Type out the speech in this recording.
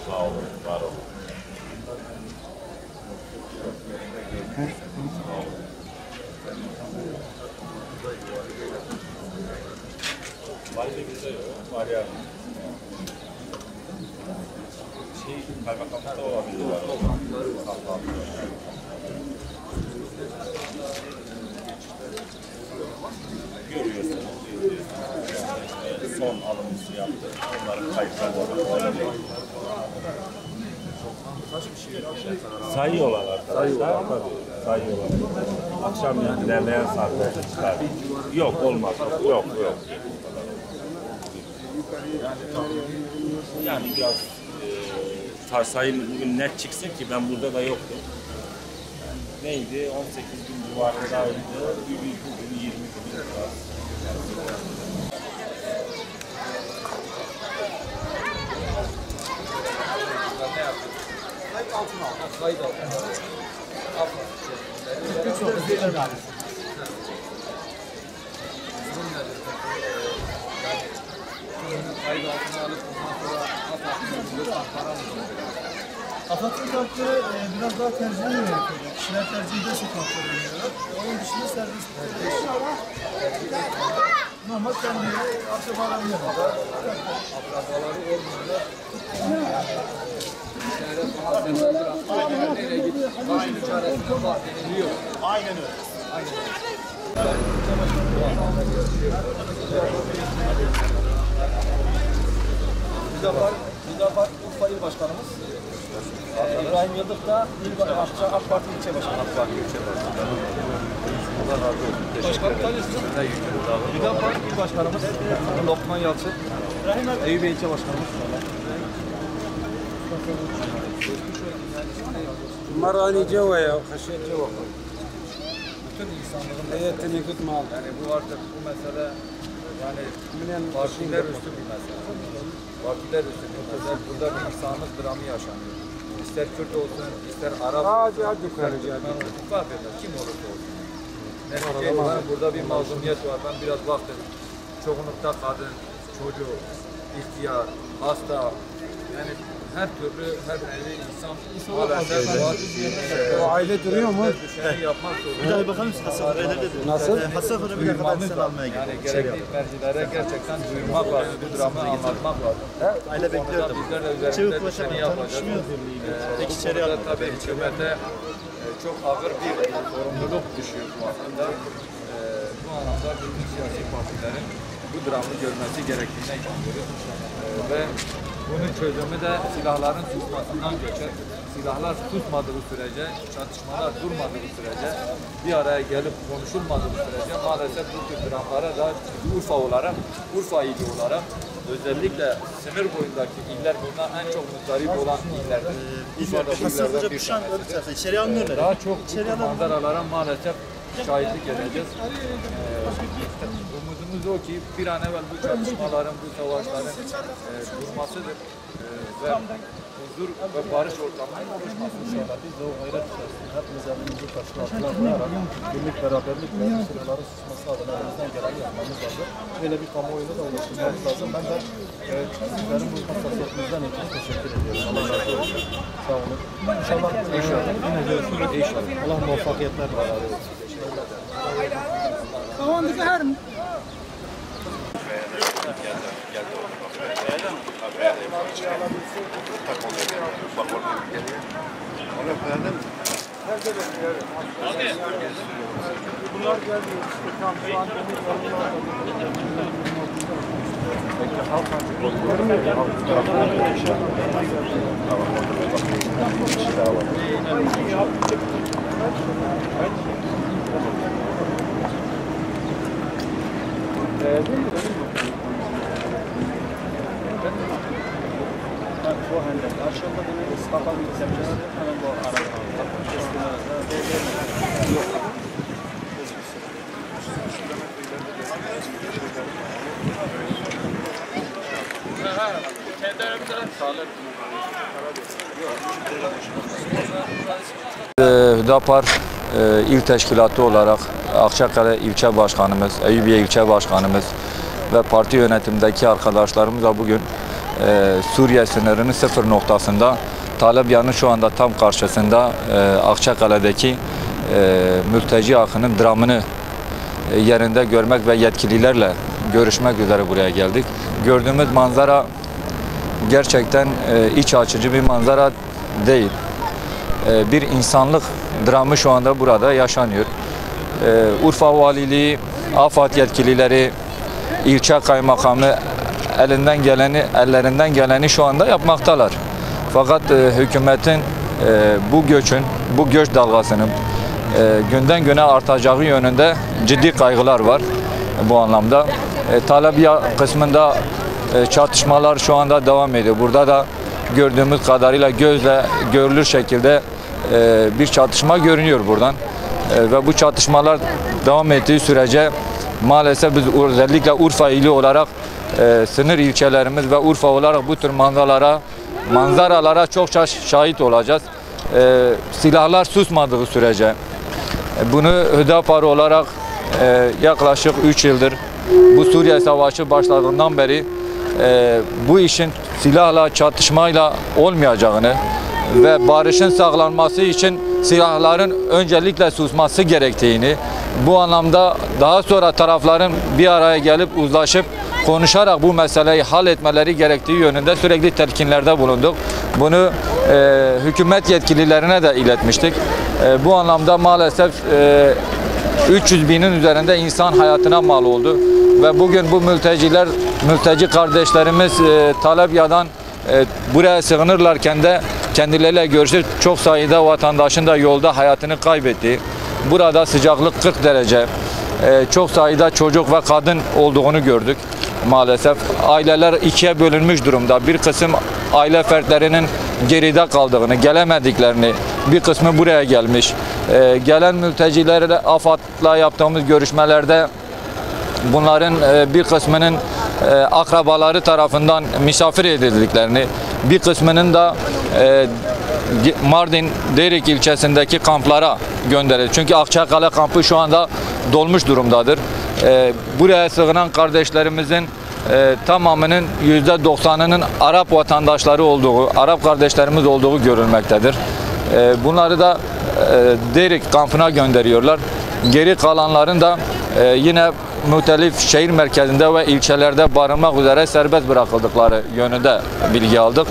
Sağ olun, var olun. Var ya. Kaymakamda olabilir. Görüyorsunuz. Son alımımızı yaptı. Onların kayıtları var. Sayıyorlar arkadaşlar. Sayıyorlar. Akşam ilerleyen saatlerde çıkar. Yok olmaz. Yok. Yani biraz sayın bugün net çıksın ki ben burada da yoktum. Yani neydi? 18 bin civarındaydı. Bugün 20 bin var. Kayıt altına al. Kayıt altına al. Kayıt altına alıp ondan sonra AFAD'ın kartları biraz daha tercih ediyor. Kişiler tercih ederse kartları oynuyorlar. Onun dışında serbest. Normal kendileri akrabalarının yanında. akrabaları olmadı. Nereye gidiyor? Aynı çaresine bak deniliyor. Aynen öyle. Müdafaa Urfa İl Başkanımız. İbrahim Yıldız da AK Parti İlçe Başkanı. AK Parti İlçe Başkanı. Allah razı olsun. Başkanım tanıyorsunuz. Müdafaa İl Başkanımız Lokman Yalçın. Eyüp İlçe Başkanımız. مراني جوا يا خشيت جوا Bütün insanlığın هيتني كنت معه yani bu artık bu mesele yani partiler üstü bir mesele. Partiler üstü bir mesele. Burada bir insanlık dramı yaşanıyor. İster Kürt olsun, ister Arap olsun, ister Türkmen olsun, fark etmez. Kim olursa olsun. Netice burada bir mazlumiyet var. Ben biraz baktım. Çoğunlukta kadın, çocuk, ihtiyar, hasta, yani her türlü, her nevi insan O aile duruyor mu? yapmak zorunda. Bir daha bakalım size Nasıl? Hasafır'ı bir kadar sen almaya gidiyor. Yani gerekli mercilere gerçekten duyurmak lazım, bu dramı anlatmak lazım. Aile bekliyordum. Bizler de üzerinde düşeni yapacağız. Bu konuda tabii hükümete çok ağır bir sorumluluk düşüyor bu anlamda. Bu anlamda bütün siyasi partilerin bu dramı görmesi gerektiğine inanıyoruz. Ve bunun çözümü de silahların susmasından geçer. Silahlar susmadığı sürece, çatışmalar durmadığı sürece, bir araya gelip konuşulmadığı sürece maalesef bu tür dramlara da Urfa olarak, Urfa ili olarak özellikle sınır boyundaki iller bundan en çok muzdarip olan illerdir. Urfa'da bu illerden bir tanesi. İçeri almıyorlar. Daha çok bu manzaralara maalesef şahitlik edeceğiz. Umudumuz o ki bir an evvel bu çatışmaların, bu savaşların durmasıdır ve huzur ve barış ortamının oluşması. İnşallah biz de o gayret içerisinde hepimiz elimizi taşın altına koyarak birlik, beraberlik ve sınırların susması adına elimizden geleni yapmamız lazım. Böyle bir kamuoyunu da oluşturmamız lazım. Ben de sizlerin bu hassasiyetinizden için teşekkür ediyorum. Allah razı olsun. Sağ olun. İnşallah yine görüşürüz. İnşallah. Allah muvaffakiyetler versin. Kavandık her mi? Bunlar geldi. Tam şu an Aşağıda demek İstanbul'a gitsem hemen bu aradan Hüdapar İl Teşkilatı olarak Akçakale İlçe Başkanımız, Eyüpiye İlçe Başkanımız ve parti yönetimindeki arkadaşlarımızla bugün Suriye sınırının sıfır noktasında, Talebya'nın şu anda tam karşısında Akçakale'deki mülteci akının dramını yerinde görmek ve yetkililerle görüşmek üzere buraya geldik. Gördüğümüz manzara gerçekten iç açıcı bir manzara değil. Bir insanlık dramı şu anda burada yaşanıyor. Urfa Valiliği, AFAD yetkilileri, ilçe kaymakamı ellerinden geleni şu anda yapmaktalar. Fakat hükümetin bu göç dalgasının günden güne artacağı yönünde ciddi kaygılar var bu anlamda. Talebya kısmında çatışmalar şu anda devam ediyor. Burada da gördüğümüz kadarıyla gözle görülür şekilde bir çatışma görünüyor buradan. Ve bu çatışmalar devam ettiği sürece maalesef biz özellikle Urfa ili olarak sınır ilçelerimiz ve Urfa olarak bu tür manzaralara çokça şahit olacağız. Silahlar susmadığı sürece bunu Hüdapar olarak yaklaşık 3 yıldır bu Suriye Savaşı başladığından beri bu işin silahla, çatışmayla olmayacağını ve barışın sağlanması için silahların öncelikle susması gerektiğini, bu anlamda daha sonra tarafların bir araya gelip uzlaşıp konuşarak bu meseleyi halletmeleri gerektiği yönünde sürekli telkinlerde bulunduk. Bunu hükümet yetkililerine de iletmiştik. Bu anlamda maalesef 300 binin üzerinde insan hayatına mal oldu ve bugün bu mülteci kardeşlerimiz Talebya'dan buraya sığınırlarken de kendileriyle görüşüp çok sayıda vatandaşın da yolda hayatını kaybetti. Burada sıcaklık 40 derece, çok sayıda çocuk ve kadın olduğunu gördük maalesef. Aileler ikiye bölünmüş durumda. Bir kısım aile fertlerinin geride kaldığını, gelemediklerini, bir kısmı buraya gelmiş. Gelen mültecilerle, AFAD'la yaptığımız görüşmelerde bunların bir kısmının akrabaları tarafından misafir edildiklerini, bir kısmının da Mardin Derik ilçesindeki kamplara gönderildi. Çünkü Akçakale kampı şu anda dolmuş durumdadır. Buraya sığınan kardeşlerimizin tamamının %90'ının Arap vatandaşları olduğu, Arap kardeşlerimiz olduğu görülmektedir. Bunları da Derik kampına gönderiyorlar. Geri kalanların da yine muhtelif şehir merkezinde ve ilçelerde barınmak üzere serbest bırakıldıkları yönünde bilgi aldık.